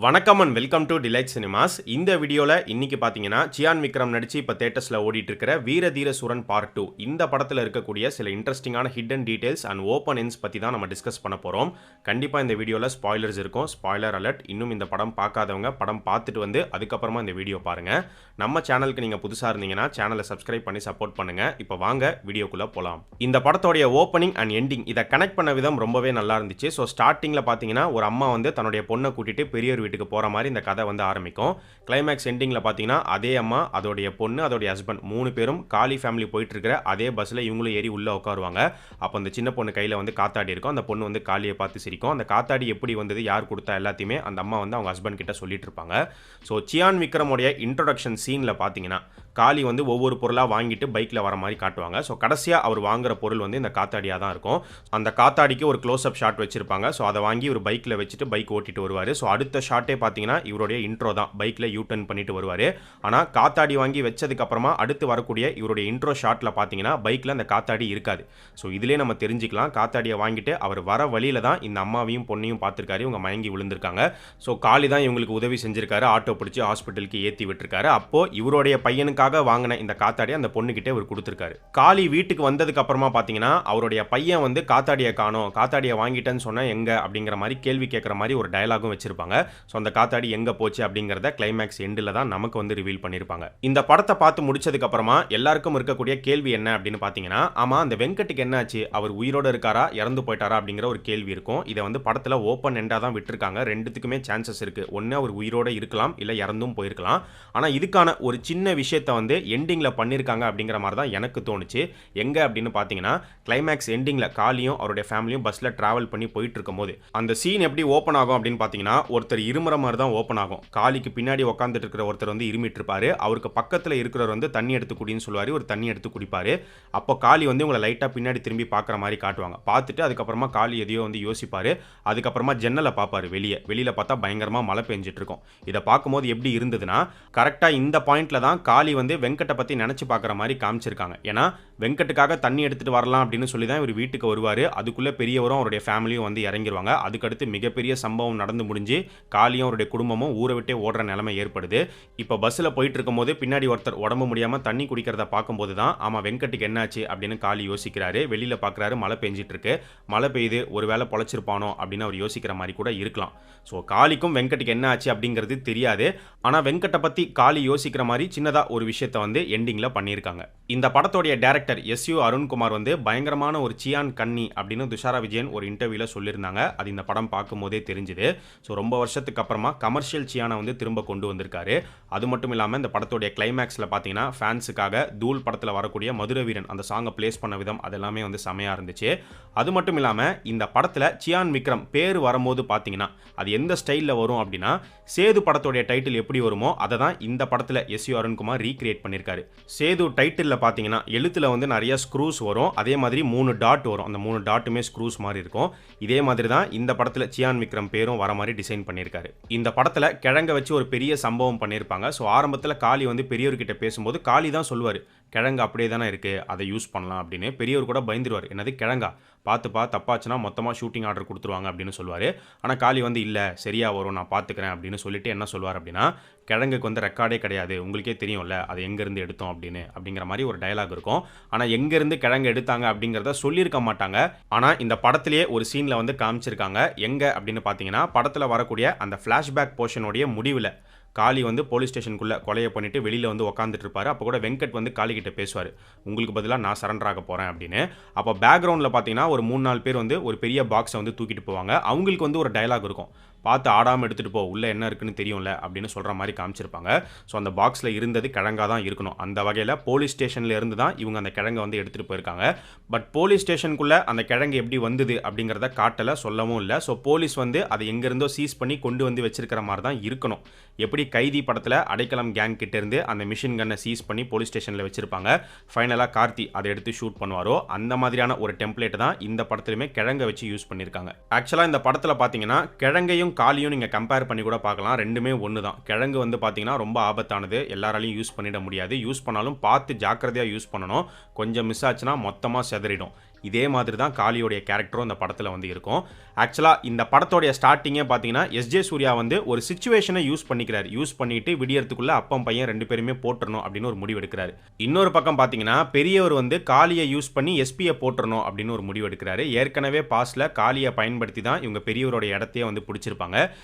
வணக்கம் and welcome to delight cinemas. இந்த வீடியோவில் இன்னைக்கு பார்த்தீங்கன்னா சியான் விக்ரம் நடிச்சு இப்போ தேட்டர்ஸில் ஓடிட்டு இருக்கிற வீர தீர சூரன் பார்ட் 2 இந்த படத்தில் இருக்கக்கூடிய சில இன்ட்ரெஸ்டிங்கான hidden details and open ends பற்றி தான் நம்ம டிஸ்கஸ் பண்ண போகிறோம். கண்டிப்பாக இந்த வீடியோவில் ஸ்பாய்லர்ஸ் இருக்கும். Spoiler alert. இன்னும் இந்த படம் பார்க்காதவங்க படம் பார்த்துட்டு வந்து அதுக்கப்புறமா இந்த வீடியோ பாருங்கள். நம்ம சேனலுக்கு நீங்கள் புதுசாக இருந்தீங்கன்னா சேனலை சப்ஸ்கிரைப் பண்ணி சப்போர்ட் பண்ணுங்கள். இப்போ வாங்க வீடியோக்குள்ளே போகலாம். இந்த படத்தோடைய ஓப்பனிங் அண்ட் எண்டிங் இதை கனெக்ட் பண்ண விதம் ரொம்பவே நல்லா இருந்துச்சு. ஸோ ஸ்டார்டிங்கில் பார்த்தீங்கன்னா ஒரு அம்மா வந்து தன்னுடைய பொண்ணை கூட்டிட்டு பெரிய வீட்டுக்கு போகிற மாதிரி இந்த கதை வந்து ஆரம்பிக்கும். கிளைமேக்ஸ் எண்டிங்கில் பார்த்தீங்கன்னா அதே அம்மா, அதோடைய பொண்ணு, அதோடைய ஹஸ்பண்ட் 3 பேரும் காளி ஃபேமிலி போயிட்டு இருக்கிற அதே பஸ்ஸில் இவங்களும் ஏறி உள்ளே உட்காருவாங்க. அப்போ அந்த சின்ன பொண்ணு கையில் வந்து காத்தாடி இருக்கும். அந்த பொண்ணு வந்து காளியை பார்த்து சிரிக்கும். அந்த காத்தாடி எப்படி வந்தது, யார் கொடுத்தா, எல்லாத்தையுமே அந்த அம்மா வந்து அவங்க ஹஸ்பண்ட் கிட்ட சொல்லிட்டு இருப்பாங்க. ஸோ சியான் விக்ரமோடைய இன்ட்ரோடக்ஷன் சீனில் பார்த்தீங்கன்னா காளி வந்து ஒவ்வொரு பொருளாக வாங்கிட்டு பைக்கில் வர மாதிரி காட்டுவாங்க. ஸோ கடைசியாக அவர் வாங்குற பொருள் வந்து இந்த காத்தாடியாக தான் இருக்கும். அந்த காத்தாடிக்கு ஒரு க்ளோஸ்அப் ஷாட் வச்சிருப்பாங்க. ஸோ அதை வாங்கி ஒரு பைக்கில் வச்சுட்டு பைக் ஓட்டிட்டு வருவார். ஸோ அடுத்த ஷாட்டே பார்த்தீங்கன்னா இவருடைய இன்ட்ரோ தான். பைக்கில் யூ டர்ன் பண்ணிட்டு வருவார். ஆனால் காத்தாடி வாங்கி வச்சதுக்கப்புறமா அடுத்து வரக்கூடிய இவருடைய இன்ட்ரோ ஷாட்டில் பார்த்தீங்கன்னா பைக்கில் அந்த காத்தாடி இருக்காது. ஸோ இதிலே நம்ம தெரிஞ்சுக்கலாம், காத்தாடியை வாங்கிட்டு அவர் வர வழியில தான் இந்த அம்மாவையும் பொண்ணையும் பார்த்துருக்காரு. இவங்க மயங்கி விழுந்திருக்காங்க. ஸோ காளி தான் இவங்களுக்கு உதவி செஞ்சிருக்காரு. ஆட்டோ பிடிச்சி ஹாஸ்பிட்டலுக்கு ஏற்றி விட்டுருக்காரு. அப்போ இவருடைய பையனுக்காக வாங்கின இந்த காத்தாடி அந்த பொண்ணுகிட்டே அவர் கொடுத்துருக்காரு. காளி வீட்டுக்கு வந்ததுக்கு அப்புறமா பார்த்தீங்கன்னா அவருடைய பையன் வந்து காத்தாடியை காணோம், காத்தாடியை வாங்கிட்டேன்னு சொன்னா எங்க அப்படிங்கிற மாதிரி கேள்வி கேட்குற மாதிரி ஒரு டயலாகும் வச்சிருப்பாங்க. ஸோ அந்த காத்தாடி எங்க போச்சு அப்படிங்கிறத கிளைமேக்ஸ் எண்டில் தான் நமக்கு வந்து ரிவீல் பண்ணியிருப்பாங்க. இந்த படத்தை பார்த்து முடிச்சதுக்கு அப்புறமா எல்லாருக்கும் இருக்கக்கூடிய கேள்வி என்ன அப்படின்னு பார்த்தீங்கன்னா, ஆமா அந்த வெங்கட்டுக்கு என்னாச்சு, அவர் உயிரோட இருக்காரா இறந்து போயிட்டாரா அப்படிங்கிற ஒரு கேள்வி இருக்கும். இதை வந்து படத்தில் ஓப்பன் எண்டாக தான் விட்டுருக்காங்க. ரெண்டுத்துக்குமே சான்சஸ் இருக்கு. ஒன்று அவர் உயிரோட இருக்கலாம், இல்லை இறந்தும் போயிருக்கலாம். ஆனால் இதுக்கான ஒரு சின்ன விஷயத்தை வந்து எண்டிங்கில் பண்ணியிருக்காங்க அப்படிங்கிற மாதிரி தான் எனக்கு தோணுச்சு. எங்கே அப்படின்னு பார்த்தீங்கன்னா கிளைமேக்ஸ் எண்டிங்கில் காளியும் அவருடைய ஃபேமிலியும் பஸ்ஸில் ட்ராவல் பண்ணி போயிட்டு இருக்கும்போது அந்த சீன் எப்படி ஓப்பன் ஆகும் அப்படின்னு பார்த்தீங்கன்னா ஒருத்தர் இருமுறை மாதிரி தான் ஓப்பன் ஆகும். காளிக்கு பின்னாடி உட்காந்துட்டு இருக்கிற ஒருத்தர் வந்து இருமிட்டு இருப்பாரு. அவருக்கு பக்கத்தில் இருக்கிறவர் வந்து தண்ணி எடுத்து குடின்னு சொல்லுவார். ஒரு தண்ணி எடுத்து குடிப்பாரு. அப்போ காளி வந்து உங்களை லைட்டாக பின்னாடி திரும்பி பார்க்குற மாதிரி காட்டுவாங்க. பார்த்துட்டு அதுக்கப்புறமா காளி எதையோ வந்து யோசிப்பார். அதுக்கப்புறமா ஜன்னலை பார்ப்பாரு. வெளியில் பார்த்தா பயங்கரமாக மழை பெஞ்சிட்டு இருக்கும். இதை பார்க்கும்போது எப்படி இருந்ததுன்னா கரெக்டாக இந்த பாயிண்ட்ல தான் காளி வந்து வெங்கட்டை பற்றி நினச்சி பார்க்குற மாதிரி காமிச்சிருக்காங்க. ஏன்னா வெங்கட்டுக்காக தண்ணி எடுத்துகிட்டு வரலாம் அப்படின்னு சொல்லி தான் இவர் வீட்டுக்கு வருவார். அதுக்குள்ளே பெரியவரும் அவருடைய ஃபேமிலியும் வந்து இறங்கிடுவாங்க. அதுக்கடுத்து மிகப்பெரிய சம்பவம் நடந்து முடிஞ்சு காளியும் அவருடைய குடும்பமும் ஊரை விட்டே ஓடுற நிலைமை ஏற்படுது. இப்போ பஸ்ஸில் போயிட்டு இருக்கும்போது பின்னாடி ஒருத்தர் உடம்பு முடியாமல் தண்ணி குடிக்கிறத பார்க்கும்போது தான் ஆமாம் வெங்கட்டுக்கு என்னாச்சு அப்படின்னு காளி யோசிக்கிறாரு. வெளியில் பார்க்குறாரு, மழை பெஞ்சிட்டு இருக்கு. மழை பெய்யுது, ஒரு வேளை பொழைச்சிருப்பானோ அப்படின்னு அவர் யோசிக்கிற மாதிரி கூட இருக்கலாம். ஸோ காளிக்கும் வெங்கட்டுக்கு என்ன ஆச்சு அப்படிங்கிறது தெரியாது. ஆனால் வெங்கட்டை பற்றி காளி யோசிக்கிற மாதிரி சின்னதாக ஒரு விஷயத்தை வந்து எண்டிங்கில் பண்ணியிருக்காங்க. இந்த படத்தோடைய டைரக்டர் எஸ்யூ அருண்குமார் வந்து பயங்கரமான ஒரு சியான் கன்னி அப்படின்னு துஷாரா விஜயன் ஒரு இன்டர்வியூவில் சொல்லியிருந்தாங்க. அது இந்த படம் பார்க்கும்போதே தெரிஞ்சுது. ஸோ ரொம்ப வருஷத்துக்கு அப்புறமா கமர்ஷியல் சியானை வந்து திரும்ப கொண்டு வந்திருக்காரு. அது மட்டும் இல்லாமல் இந்த படத்தோடைய கிளைமேக்ஸில் பார்த்தீங்கன்னா ஃபேன்ஸுக்காக தூள் படத்தில் வரக்கூடிய மதுரை வீரன் அந்த சாங்கை பிளேஸ் பண்ண விதம் அதெல்லாமே வந்து செமையாக இருந்துச்சு. அது மட்டும் இல்லாமல் இந்த படத்தில் சியான் விக்ரம் பேர் வரும்போது பார்த்தீங்கன்னா அது எந்த ஸ்டைலில் வரும் அப்படின்னா சேது படத்தோடைய டைட்டில் எப்படி வருமோ அதை தான் இந்த படத்தில் எஸ்யூ அருண்குமார் ரீக்ரியேட் பண்ணியிருக்காரு. சேது டைட்டிலில் பார்த்தீங்கன்னா எழுத்தில் வந்து நிறைய ஸ்க்ரூஸ் வரும். அதே மாதிரி 3 டாட் வரும். அந்த 3 டாட்டுமே ஸ்க்ரூஸ் மாதிரி இருக்கும். இதே மாதிரி தான் இந்த படத்தில் சியான் விக்ரம் பேரும் வர மாதிரி டிசைன் பண்ணியிருக்காரு. இந்த படத்தில் கிழங்க வச்சு ஒரு பெரிய சம்பவம் பண்ணியிருப்பாங்க. ஸோ ஆரம்பத்தில் காளி வந்து பெரியவர்கிட்ட பேசும்போது காளி தான் சொல்லுவார், கிழங்கு அப்படியே தானே இருக்குது, அதை யூஸ் பண்ணலாம் அப்படின்னு. பெரியவர் கூட பயந்துருவார், என்னது கிழங்கா, பார்த்துப்பா தப்பாச்சுன்னா மொத்தமாக ஷூட்டிங் ஆர்டர் கொடுத்துருவாங்க அப்படின்னு சொல்லுவார். ஆனால் காளி வந்து இல்லை சரியாக வரும் நான் பார்த்துக்கிறேன் அப்படின்னு சொல்லிட்டு என்ன சொல்வார் அப்படின்னா, கிழங்குக்கு வந்து ரெக்கார்டே கிடையாது, உங்களுக்கே தெரியும்ல அது எங்கேருந்து எடுத்தோம் அப்படிங்கிற மாதிரி ஒரு டயலாக் இருக்கும். ஆனால் எங்கேருந்து கிழங்கு எடுத்தாங்க அப்படிங்கிறத சொல்லியிருக்க மாட்டாங்க. ஆனால் இந்த படத்திலேயே ஒரு சீனில் வந்து காமிச்சிருக்காங்க. எங்கே அப்படின்னு பார்த்தீங்கன்னா படத்தில் வரக்கூடிய அந்த ஃப்ளாஷ்பேக் போர்ஷனுடைய முடிவில் காளி வந்து போலீஸ் ஸ்டேஷனுக்குள்ளே கொலையை பண்ணிட்டு வெளியில் வந்து உட்காந்துட்டு இருப்பாரு. அப்போ கூட வெங்கட் வந்து காளி கிட்ட பேசுவார், உங்களுக்கு பதிலாக நான் சரண்டர் ஆக போகிறேன் அப்படின்னு. அப்போ பேக்ரவுண்டில் பார்த்தீங்கன்னா ஒரு 3-4 பேர் வந்து ஒரு பெரிய பாக்ஸை வந்து தூக்கிட்டு போவாங்க. அவங்களுக்கு வந்து ஒரு டயலாக் இருக்கும், பார்த்து ஆடாமல் எடுத்துகிட்டு போ, உள்ளே என்ன இருக்குன்னு தெரியும்ல அப்படின்னு சொல்கிற மாதிரி காமிச்சிருப்பாங்க. ஸோ அந்த பாக்ஸில் இருந்தது கிழங்கா தான் இருக்கணும். அந்த வகையில் போலீஸ் ஸ்டேஷனில் இருந்து தான் இவங்க அந்த கிழங்கை வந்து எடுத்துகிட்டு போயிருக்காங்க. பட் போலீஸ் ஸ்டேஷனுக்குள்ளே அந்த கிழங்கு எப்படி வந்தது அப்படிங்கிறத காட்டலை, சொல்லவும் இல்லை. ஸோ போலீஸ் வந்து அதை எங்கேருந்தோ சீஸ் பண்ணி கொண்டு வந்து வச்சிருக்கிற மாதிரி தான் இருக்கணும். எப்படி கைதி படத்தில் அடைக்கலம் கேங் கிட்டேருந்து அந்த மிஷின் கன்னை சீஸ் பண்ணி போலீஸ் ஸ்டேஷனில் வச்சிருப்பாங்க, ஃபைனலாக கார்த்தி அதை எடுத்து ஷூட் பண்ணுவாரோ அந்த மாதிரியான ஒரு டெம்ப்ளேட் தான் இந்த படத்துலையுமே கிழங்கை வச்சு யூஸ் பண்ணியிருக்காங்க. ஆக்சுவலாக இந்த படத்தில் பார்த்தீங்கன்னா கிழங்கையும் கிழங்கையும் காலியும் நீங்கள் கம்பேர் பண்ணி கூட பார்க்கலாம். ரெண்டுமே ஒன்று தான். கிழங்கு வந்து பார்த்தீங்கன்னா ரொம்ப ஆபத்தானது, எல்லாராலையும் யூஸ் பண்ணிட முடியாது. யூஸ் பண்ணாலும் பார்த்து ஜாக்கிரதையாக யூஸ் பண்ணணும். கொஞ்சம் மிஸ் ஆச்சுன்னா மொத்தமாக செதறிடும். இதே மாதிரி தான் காளியோடைய கேரக்டரும் இந்த படத்தில் வந்து இருக்கும். ஆக்சுவலாக இந்த படத்தோடைய ஸ்டார்டிங்கே பார்த்தீங்கன்னா எஸ்ஜே சூர்யா வந்து ஒரு சிச்சுவேஷனை யூஸ் பண்ணிக்கிறார். யூஸ் பண்ணிட்டு விடியறதுக்குள்ள அப்பம் பையன் 2 பேருமே போட்டுறணும் அப்படின்னு ஒரு முடிவு எடுக்கிறாரு. இன்னொரு பக்கம் பார்த்தீங்கன்னா பெரியவர் வந்து காளியை யூஸ் பண்ணி எஸ்பியை போட்டுறணும் அப்படின்னு ஒரு முடிவு எடுக்கிறாரு. ஏற்கனவே பாஸ்ட்ல காளியை பயன்படுத்தி தான் இவங்க பெரியவரோட இடத்தையே வந்து பிடிச்சிருப்பாங்க.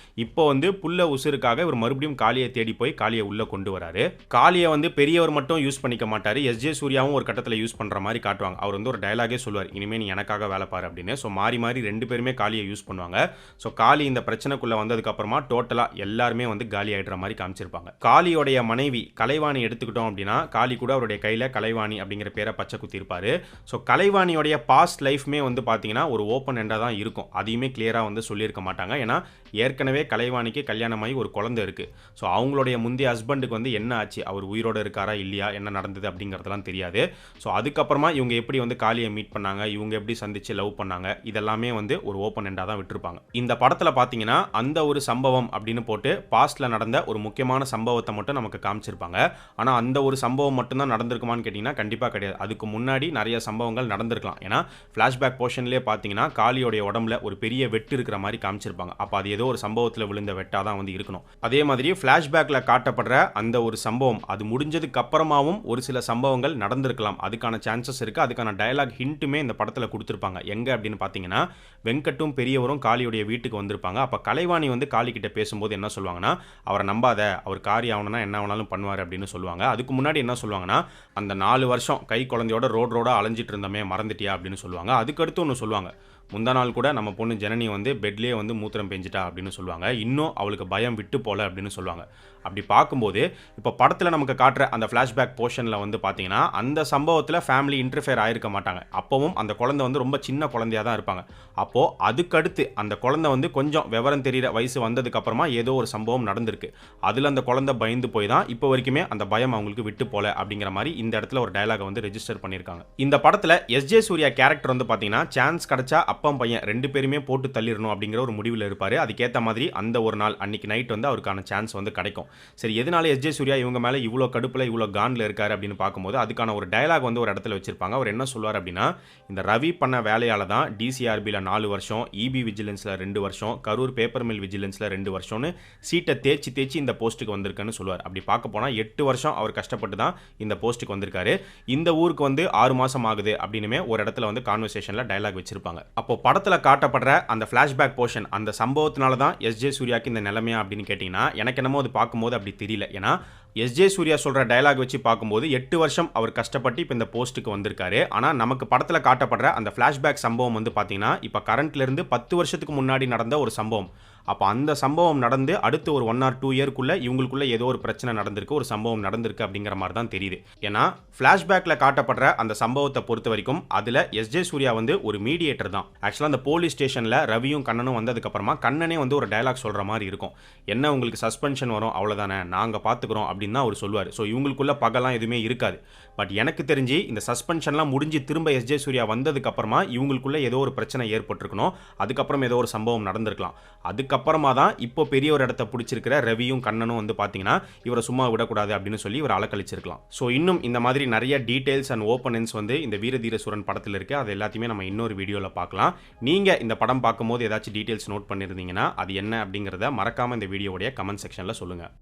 இப்போ வந்து புல்ல உசுருக்காக இவர் மறுபடியும் காளியை தேடி போய் காளியை உள்ள கொண்டு வராரு. காளியை வந்து பெரியவர் மட்டும் யூஸ் பண்ணிக்க மாட்டாரு. எஸ்ஜே சூர்யாவும் ஒரு கட்டத்தில் யூஸ் பண்ற மாதிரி காட்டுவாங்க. அவர் வந்து ஒரு டயலாகே சொல்லுவார், இனிமே நீ எனக்காக வேலை பாரு அப்படின்னு. ஸோ மாறி மாறி 2 பேருமே காளியை யூஸ் பண்ணுவாங்க. ஸோ காளி இந்த பிரச்சனைக்குள்ள வந்ததுக்கு அப்புறமா டோட்டலா எல்லாருமே வந்து காலி ஆயிடுற மாதிரி காமிச்சிருப்பாங்க. காளியோடைய மனைவி கலைவாணி எடுத்துக்கிட்டோம் அப்படின்னா காளி கூட அவருடைய கையில கலைவாணி அப்படிங்கிற பேரை பச்சை குத்தி இருப்பாரு. ஸோ கலைவாணியோடைய பாஸ்ட் லைஃப்மே வந்து பார்த்தீங்கன்னா ஒரு ஓப்பன் எண்டா தான் இருக்கும். அதையுமே கிளியரா வந்து சொல்லியிருக்க மாட்டாங்க. ஏன்னா ஏற்கனவே கலைவாணிக்கு கல்யாணமாகி ஒரு குழந்தை இருக்கு. ஸோ அவங்களுடைய முந்தைய ஹஸ்பண்டுக்கு வந்து என்ன ஆச்சு, அவர் உயிரோடு இருக்காரா இல்லையா, என்ன நடந்தது அப்படிங்கிறதெல்லாம் தெரியாது. ஸோ அதுக்கப்புறமா இவங்க எப்படி வந்து காளியை மீட் பண்ணாங்க, இவங்க எப்படி சந்திச்சு லவ் பண்ணாங்க, இதெல்லாமே வந்து ஒரு ஓப்பன் எண்டா தான் விட்டுருப்பாங்க. இந்த படத்தில் பார்த்தீங்கன்னா அந்த ஒரு சம்பவம் அப்படின்னு போட்டு பாஸ்ட்ல நடந்த ஒரு முக்கியமான சம்பவத்தை மட்டும் நமக்கு காமிச்சிருப்பாங்க. ஆனால் அந்த ஒரு சம்பவம் மட்டும்தான் நடந்திருக்குமான்னு கேட்டிங்கன்னா கண்டிப்பாக கிடையாது. அதுக்கு முன்னாடி நிறைய சம்பவங்கள் நடந்திருக்கலாம். ஏன்னா ஃப்ளாஷ்பேக் போர்ஷன்லேயே பார்த்தீங்கன்னா காளியோடைய உடம்புல ஒரு பெரிய வெட்டு இருக்கிற மாதிரி காமிச்சிருப்பாங்க. அப்போ அது ஏதோ ஒரு சம்பவத்தில் விழுந்த வெட்டாக தான் வந்து இருக்கணும். அதே மாதிரி ஃப்ளாஷ்பேக்கில் காட்டப்படுற அந்த ஒரு சம்பவம் அது முடிஞ்சதுக்கு அப்புறமாவும் ஒரு சில சம்பவங்கள் நடந்திருக்கலாம். அதுக்கான சான்சஸ் இருக்குது. அதுக்கான டயலாக் ஹிண்ட்டுமே இந்த படத்தில் கொடுத்துருப்பாங்க. எங்கே அப்படின்னு பார்த்தீங்கன்னா வெங்கட்டும் பெரியவரும் காளியோடைய வீட்டுக்கு வந்திருப்பாங்க. அப்போ கலைவாணி வந்து காளி கிட்ட பேசும்போது என்ன சொல்லுவாங்கன்னா, அவரை நம்பாத, அவர் காரி ஆகணும்னா என்ன வேணாலும் பண்ணுவார் அப்படின்னு சொல்லுவாங்க. அதுக்கு முன்னாடி என்ன சொல்லுவாங்கன்னா, அந்த 4 வருஷம் கை குழந்தையோட ரோடா அலைஞ்சிட்டு இருந்தமே மறந்துட்டியா அப்படின்னு சொல்லுவாங்க. அதுக்கடுத்து ஒன்று சொல்லுவாங்க, முந்தா நாள் கூட நம்ம பொண்ணு ஜனனி வந்து பெட்லேயே வந்து மூத்திரம் பெஞ்சிட்டா அப்படின்னு சொல்லுவாங்க. இன்னும் அவளுக்கு பயம் விட்டு போல அப்படின்னு சொல்லுவாங்க. அப்படி பார்க்கும்போது இப்போ படத்தில் நமக்கு காட்டுற அந்த ஃப்ளாஷ்பேக் போர்ஷனில் வந்து பார்த்தீங்கன்னா அந்த சம்பவத்தில் ஃபேமிலி இன்டர்ஃபியர் ஆயிருக்க மாட்டாங்க. அப்போவும் அந்த குழந்தை வந்து ரொம்ப சின்ன குழந்தையாக தான் இருப்பாங்க. அப்போது அதுக்கடுத்து அந்த குழந்தை வந்து கொஞ்சம் விவரம் தெரிகிற வயசு வந்ததுக்கப்புறமா ஏதோ ஒரு சம்பவம் நடந்திருக்கு. அதில் அந்த குழந்தை பயந்து போய் தான் இப்போ வரைக்குமே அந்த பயம் அவங்களுக்கு விட்டு போல அப்படிங்கிற மாதிரி இந்த இடத்துல ஒரு டயலாகை வந்து ரெஜிஸ்டர் பண்ணியிருக்காங்க. இந்த படத்தில் எஸ்ஜே சூர்யா கேரக்டர் வந்து பார்த்தீங்கன்னா சான்ஸ் கிடைச்சா அப்பம் பையன் 2 பேருமே போட்டு தள்ளிடணும் அப்படிங்கிற ஒரு முடிவில் இருப்பார். அதுக்கேற்ற மாதிரி அந்த ஒரு நாள் அன்னைக்கு நைட் வந்து அவருக்கான சான்ஸ் வந்து கிடைக்கும். சரி, எதனால எஸ்ஜே சூர்யா இவங்க மேலே இவ்வளோ கடுப்பில் இவ்வளோ காண்டில் இருக்காரு அப்படின்னு பார்க்கும்போது அதுக்கான ஒரு டயலாக் வந்து ஒரு இடத்துல வச்சிருப்பாங்க. அவர் என்ன சொல்வார் அப்படின்னா, இந்த ரவி பண்ண வேலையால் தான் டிசிஆர்பியில் 4 வருஷம், இபி விஜிலன்ஸில் 2 வருஷம், கரூர் பேப்பர் மில் விஜிலன்ஸில் 2 வருஷம்னு சீட்டை தேய்ச்சி இந்த போஸ்ட்டுக்கு வந்திருக்குன்னு சொல்லுவார். அப்படி பார்க்க போனால் 8 வருஷம் அவர் கஷ்டப்பட்டு தான் இந்த போஸ்ட்டுக்கு வந்திருக்காரு. இந்த ஊருக்கு வந்து 6 மாதம் ஆகுது அப்படின்னுமே ஒரு இடத்துல வந்து கான்வர்சேஷனில் டயலாக் வச்சிருப்பாங்க. அப்போ படத்தில் காட்டப்படுற அந்த ஃப்ளாஷ்பேக் போர்ஷன் அந்த சம்பவத்தினால தான் எஸ்ஜே சூர்யாக்கு இந்த நிலைமையா அப்படின்னு கேட்டிங்கன்னா எனக்கு என்னமோ அது பார்க்கும்போது அப்படி தெரியல. ஏன்னா எஸ்ஜே சூர்யா சொல்கிற டயலாக் வச்சு பார்க்கும்போது 8 வருஷம் அவர் கஷ்டப்பட்டு இப்போ இந்த போஸ்ட்டுக்கு வந்திருக்காரு. ஆனால் நமக்கு படத்தில் காட்டப்படுற அந்த ஃப்ளாஷ்பேக் சம்பவம் வந்து பார்த்தீங்கன்னா இப்போ கரண்ட்லேருந்து 10 வருஷத்துக்கு முன்னாடி நடந்த ஒரு சம்பவம். அப்போ அந்த சம்பவம் நடந்து அடுத்து ஒரு 1 or 2 இயர்க்குள்ளே இவங்களுக்குள்ள ஏதோ ஒரு பிரச்சனை நடந்திருக்கு, ஒரு சம்பவம் நடந்திருக்கு அப்படிங்கிற மாதிரி தான் தெரியுது. ஏன்னா ஃப்ளாஷ்பேக்கில் காட்டப்படுற அந்த சம்பவத்தை பொறுத்த வரைக்கும் அதில் எஸ்ஜே சூர்யா வந்து ஒரு மீடியேட்டர் தான். ஆக்சுவலாக அந்த போலீஸ் ஸ்டேஷனில் ரவியும் கண்ணனும் வந்ததுக்கப்புறமா கண்ணனே வந்து ஒரு டயலாக் சொல்கிற மாதிரி இருக்கும். என்ன உங்களுக்கு சஸ்பென்ஷன் வரும் அவ்வளோதானே, நாங்கள் பார்த்துக்குறோம் அப்படின்னு தான் அவர் சொல்லுவார். ஸோ இவங்களுக்குள்ள பகலாம் எதுவுமே இருக்காது. பட் எனக்கு தெரிஞ்சு இந்த சஸ்பென்ஷன்லாம் முடிஞ்சு திரும்ப எஸ்ஜே சூர்யா வந்ததுக்கப்புறமா இவங்களுக்குள்ள ஏதோ ஒரு பிரச்சனை ஏற்பட்டிருக்கணும். அதுக்கப்புறம் ஏதோ ஒரு சம்பவம் நடந்திருக்கலாம். அதுக்கப்புறமா தான் இப்போ பெரிய ஒரு இடத்த பிடிச்சிருக்கிற ரவியும் கண்ணனும் வந்து பார்த்தீங்கன்னா இவரை சும்மா விடக்கூடாது அப்படின்னு சொல்லி இவர் அலக்கழிச்சிருக்கலாம். ஸோ இன்னும் இந்த மாதிரி நிறைய டீடைல்ஸ் அண்ட் ஓப்பனன்ஸ் வந்து இந்த வீரதீர சூரன் படத்தில் இருக்குது. அது எல்லாத்தையுமே நம்ம இன்னொரு வீடியோவில் பார்க்கலாம். நீங்கள் இந்த படம் பார்க்கும்போது ஏதாச்சும் டீடைல்ஸ் நோட் பண்ணியிருந்தீங்கன்னா அது என்ன அப்படிங்கிறத மறக்காமல் இந்த வீடியோடைய கமெண்ட் செக்ஷனில் சொல்லுங்கள்.